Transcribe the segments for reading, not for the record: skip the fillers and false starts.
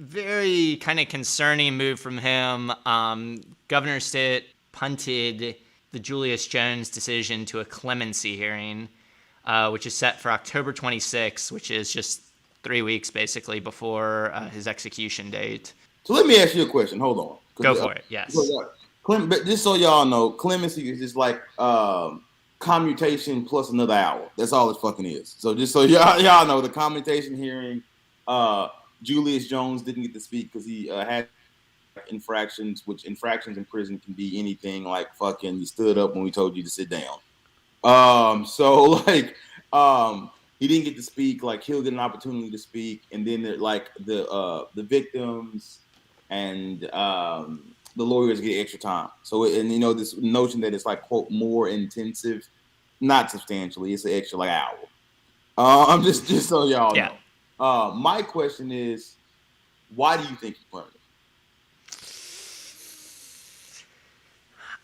very kind of concerning move from him. Governor Stitt punted the Julius Jones decision to a clemency hearing, which is set for October 26th, which is just 3 weeks basically before his execution date. So let me ask you a question. Hold on. Go for it. Yes. But just so y'all know, clemency is just like commutation plus another hour. That's all it fucking is. So just so y'all know, the commutation hearing, Julius Jones didn't get to speak because he had infractions, which infractions in prison can be anything like fucking you stood up when we told you to sit down. So like he didn't get to speak. Like he'll get an opportunity to speak, and then like the victims and the lawyers get extra time. So and you know this notion that it's like quote more intensive, not substantially. It's an extra like hour. I'm just so y'all know. My question is, why do you think he punished?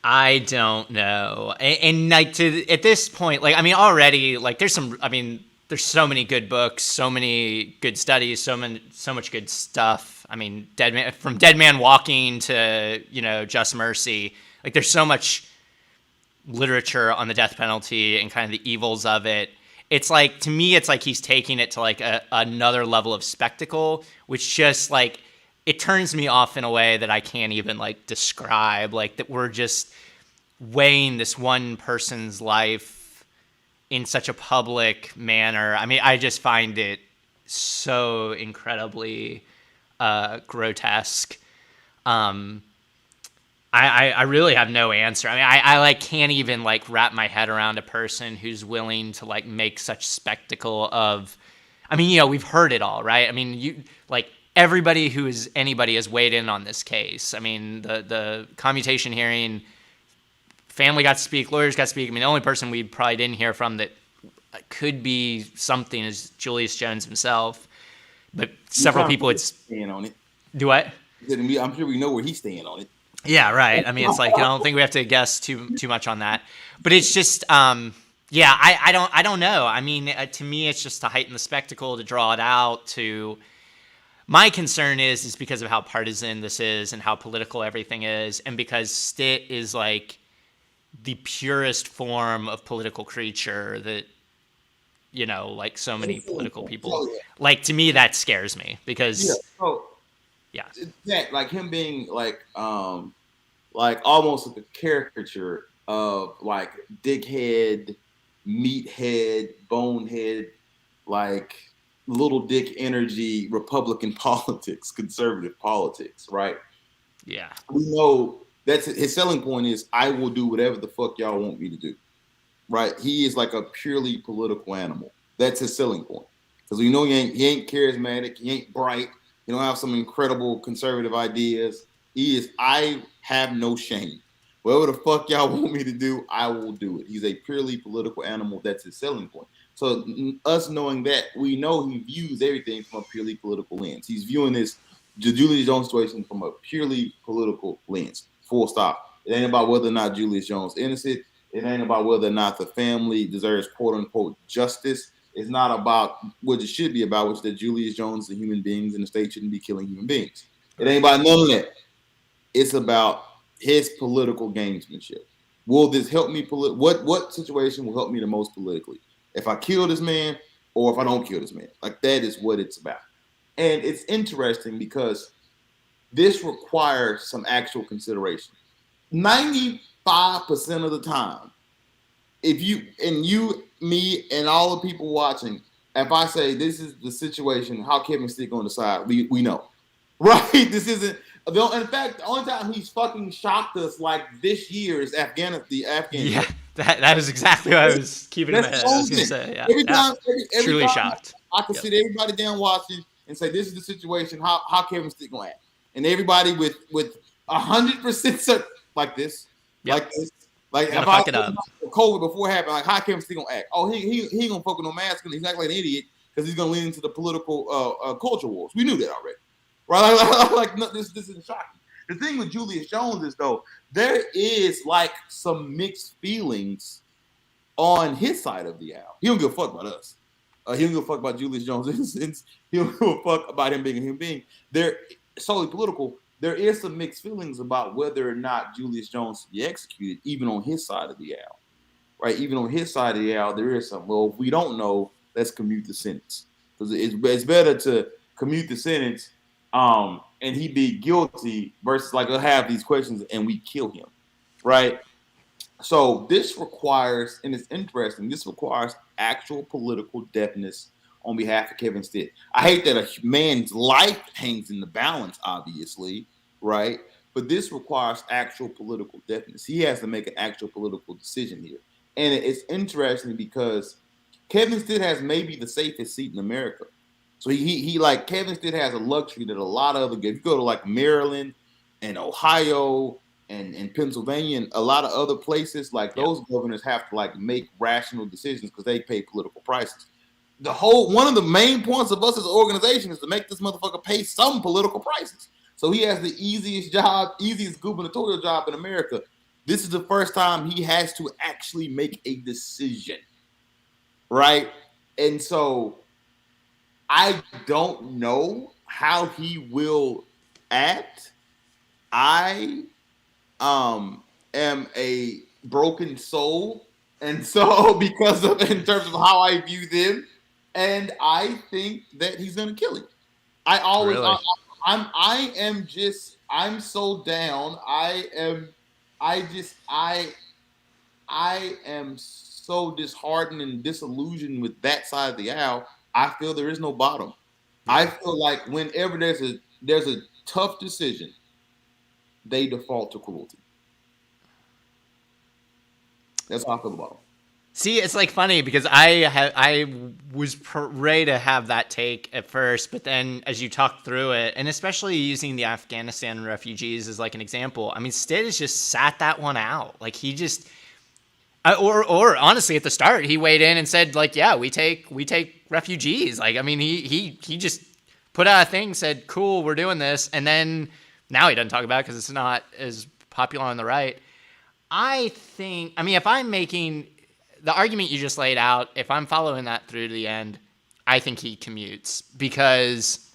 I don't know. And like at this point, like, I mean, already, like there's so many good books, so many good studies, so much good stuff. I mean, from Dead Man Walking to, Just Mercy, like there's so much literature on the death penalty and kind of the evils of it. It's like, to me, it's like he's taking it to like another level of spectacle, which just like, it turns me off in a way that I can't even like describe, like that we're just weighing this one person's life in such a public manner. I mean, I just find it so incredibly grotesque. I really have no answer. I mean, I like can't even like wrap my head around a person who's willing to like make such spectacle of, I mean, we've heard it all, right? I mean, everybody who is anybody has weighed in on this case. I mean, the commutation hearing, family got to speak, lawyers got to speak. I mean, the only person we probably didn't hear from that could be something is Julius Jones himself. But several people would stand on it. Do what? I'm sure we know where he's staying on it. Yeah, right. I mean, it's like I don't think we have to guess too much on that. But it's just, I don't know. I mean, to me, it's just to heighten the spectacle, to draw it out, to. My concern is because of how partisan this is and how political everything is, and because Stitt is like the purest form of political creature that, like so many political people. Like, to me, that scares me because, that like him being like almost like a caricature of like dickhead, meathead, bonehead, like little dick energy, Republican politics, conservative politics, right? Yeah. We know that's his selling point is I will do whatever the fuck y'all want me to do, right? He is like a purely political animal. That's his selling point. Because we know he ain't charismatic, he ain't bright, he don't have some incredible conservative ideas. He is, I have no shame. Whatever the fuck y'all want me to do, I will do it. He's a purely political animal. That's his selling point. So us knowing that, we know he views everything from a purely political lens. He's viewing the Julius Jones situation from a purely political lens. Full stop. It ain't about whether or not Julius Jones is innocent. It ain't about whether or not the family deserves quote unquote justice. It's not about what it should be about, which is that Julius Jones is human beings and the state shouldn't be killing human beings. It ain't about none of that. It's about his political gamesmanship. Will this help me? What situation will help me the most politically? If I kill this man or if I don't kill this man? Like, that is what it's about. And it's interesting because this requires some actual consideration. 95% of the time, if you, me, and all the people watching, if I say this is the situation, how Kevin Stitt going to decide? We know, right? This isn't. In fact, the only time he's fucking shocked us like this year is Afghanistan. Yeah, that is exactly what I was keeping in my head. I was going to say, yeah. Every truly time shocked. I can sit everybody down watching and say, this is the situation, how Kevin Stitt going to act. And everybody with 100% like this, like this. Like if I COVID before it happened, like how Kevin Stitt going to act? Oh, he going to fuck with no mask and he's acting like an idiot because he's going to lean into the political culture wars. We knew that already. Right? Like no, this isn't shocking. The thing with Julius Jones is, though, there is like some mixed feelings on his side of the aisle. He don't give a fuck about us. He don't give a fuck about Julius Jones' innocence. He don't give a fuck about him being a human being. They're solely political. There is some mixed feelings about whether or not Julius Jones should be executed, even on his side of the aisle. Right? Even on his side of the aisle, there is some. Well, if we don't know, let's commute the sentence. Because it's better to commute the sentence and he be guilty versus like we'll have these questions and we kill him. Right? So this requires, and it's interesting, this requires actual political deafness on behalf of Kevin Stitt. I hate that a man's life hangs in the balance, obviously, right? But this requires actual political deafness. He has to make an actual political decision here. And it's interesting because Kevin Stitt has maybe the safest seat in America. So he like Kevin Stitt has a luxury that a lot of other, if you go to like Maryland and Ohio and Pennsylvania and a lot of other places, like those governors have to like make rational decisions because they pay political prices. One of the main points of us as an organization is to make this motherfucker pay some political prices. So he has the easiest gubernatorial job in America. This is the first time he has to actually make a decision, right? And so I don't know how he will act. I am a broken soul, and so because of in terms of how I view them, and I think that he's gonna kill him. I always, Really? I'm so down. I am so disheartened and disillusioned with that side of the aisle. I feel there is no bottom. I feel like whenever there's a tough decision, they default to cruelty. That's how I feel about them. See, it's like funny because I was ready to have that take at first, but then as you talk through it, and especially using the Afghanistan refugees as like an example, I mean, Stitt has just sat that one out. Like he just, or honestly, at the start, he weighed in and said like, yeah, we take refugees. Like, I mean, he just put out a thing, said, cool, we're doing this, and then now he doesn't talk about it because it's not as popular on the right. I think, I mean, if I'm making the argument you just laid out, if I'm following that through to the end, I think he commutes because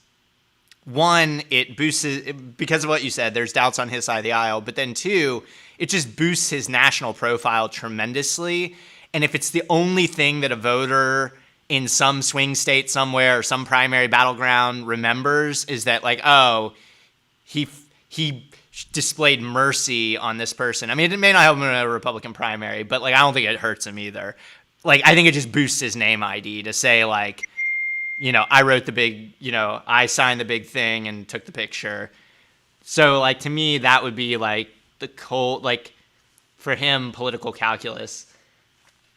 one, it boosts because of what you said, there's doubts on his side of the aisle, but then two, it just boosts his national profile tremendously. And if it's the only thing that a voter in some swing state somewhere or some primary battleground remembers is that like, oh, he displayed mercy on this person. I mean, it may not help him in a Republican primary, but like I don't think it hurts him either. Like I think it just boosts his name ID to say like, you know, I wrote the big, you know, I signed the big thing and took the picture. So like to me that would be like the cold, like for him political calculus.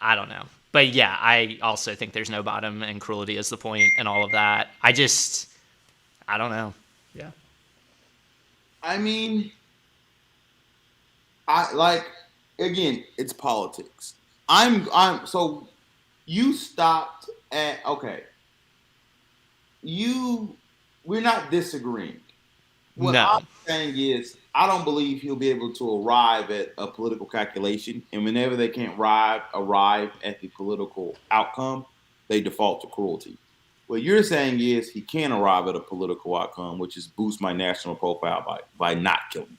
I don't know. But yeah, I also think there's no bottom and cruelty is the point and all of that. I don't know. Yeah. I mean, I like again, it's politics. So you stopped at okay. We're not disagreeing. What No. I'm saying is I don't believe he'll be able to arrive at a political calculation. And whenever they can't arrive at the political outcome, they default to cruelty. What you're saying is he can arrive at a political outcome, which is boost my national profile by not killing me.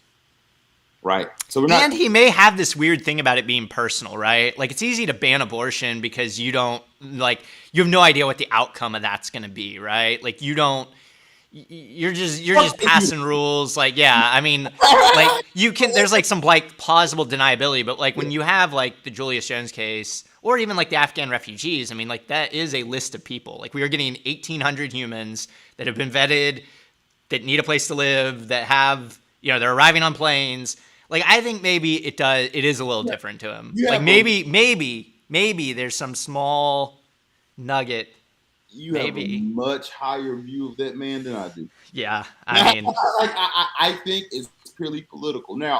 Right? So we're not. And he may have this weird thing about it being personal, right? Like it's easy to ban abortion because you have no idea what the outcome of that's going to be, right? Like you're just passing rules. Like, yeah, I mean, like there's like some like plausible deniability, but like when you have like the Julius Jones case or even like the Afghan refugees, I mean, like that is a list of people. Like we are getting 1,800 humans that have been vetted, that need a place to live, that have, you know, they're arriving on planes. Like I think maybe it is a little different to him. Yeah, like maybe there's some small nugget. You have a much higher view of that man than I do. Yeah, I mean, I think it's purely political. Now,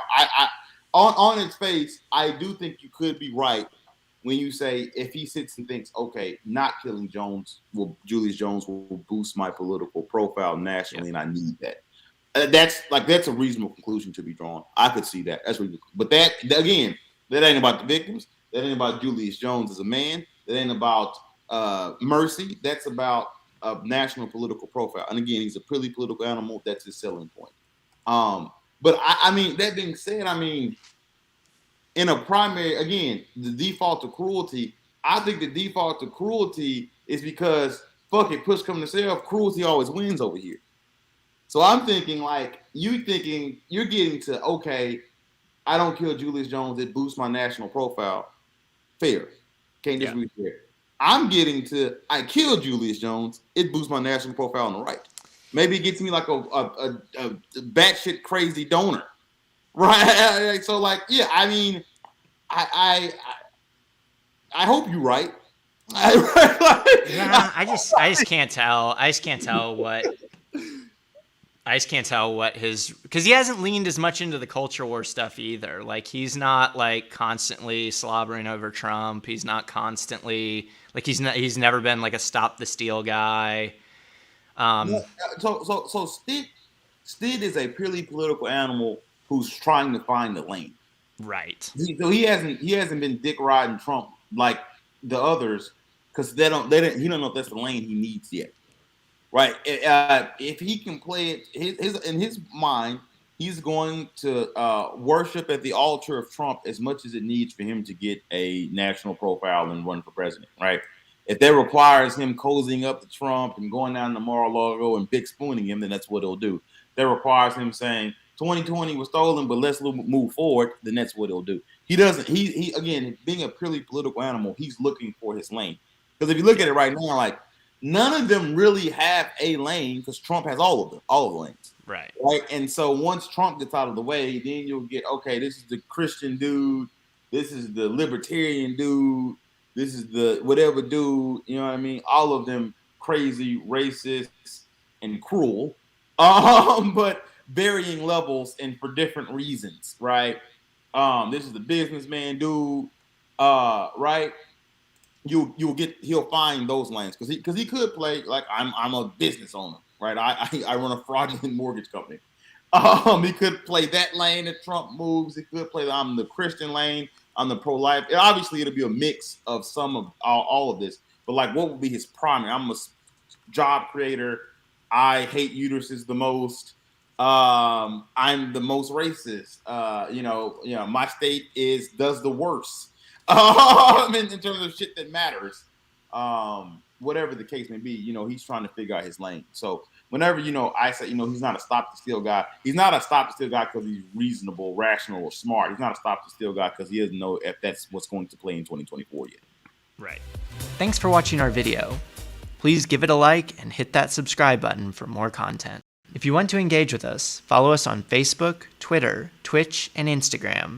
on its face, I do think you could be right when you say if he sits and thinks, okay, not killing Julius Jones will boost my political profile nationally, and I need that. That's a reasonable conclusion to be drawn. I could see that. That's reasonable. But that ain't about the victims. That ain't about Julius Jones as a man. That ain't about Mercy, that's about a national political profile. And again, he's a purely political animal. That's his selling point. But I mean, that being said, I mean, in a primary, again, the default to cruelty, I think the default to cruelty is because fuck it, push come to shove, cruelty always wins over here. So I'm thinking like you're getting to okay, I don't kill Julius Jones, it boosts my national profile. Fair. Can't disagree with that. I'm getting to I kill Julius Jones, it boosts my national profile on the right. Maybe it gets me like a batshit crazy donor. Right. So like, yeah, I mean, I hope you're right. Yeah, I just can't tell. I just can't tell what his, because he hasn't leaned as much into the culture war stuff either. Like he's not like constantly slobbering over Trump. He's not constantly like he's never been like a stop the steal guy. So Stitt is a purely political animal who's trying to find the lane. Right. So he hasn't been dick riding Trump like the others because he don't know if that's the lane he needs yet. Right. If he can play it in his mind, he's going to worship at the altar of Trump as much as it needs for him to get a national profile and run for president. Right. If that requires him cozying up to Trump and going down to Mar-a-Lago and big spooning him, then that's what he'll do. That requires him saying 2020 was stolen, but let's move forward, then that's what he'll do. He doesn't, he again, being a purely political animal, he's looking for his lane. Because if you look at it right now, like none of them really have a lane because Trump has all of the lanes. Right. And so once Trump gets out of the way, then you'll get, okay, this is the Christian dude, this is the libertarian dude, this is the whatever dude, you know what I mean? All of them crazy, racist, and cruel, but varying levels and for different reasons, right? This is the businessman dude, right? He'll find those lanes because he could play like I'm a business owner, right? I run a fraudulent mortgage company. He could play that lane that Trump moves. He could play I'm the Christian lane. I'm the pro-life. Obviously, it'll be a mix of some of all of this. But like, what would be his primary? I'm a job creator. I hate uteruses the most. I'm the most racist. My state does the worst. In terms of shit that matters. Whatever the case may be, he's trying to figure out his lane. So whenever, I say, he's not a stop the steal guy. He's not a stop the steal guy because he's reasonable, rational, or smart. He's not a stop the steal guy because he doesn't know if that's what's going to play in 2024 yet. Right. Thanks for watching our video. Please give it a like and hit that subscribe button for more content. If you want to engage with us, follow us on Facebook, Twitter, Twitch, and Instagram.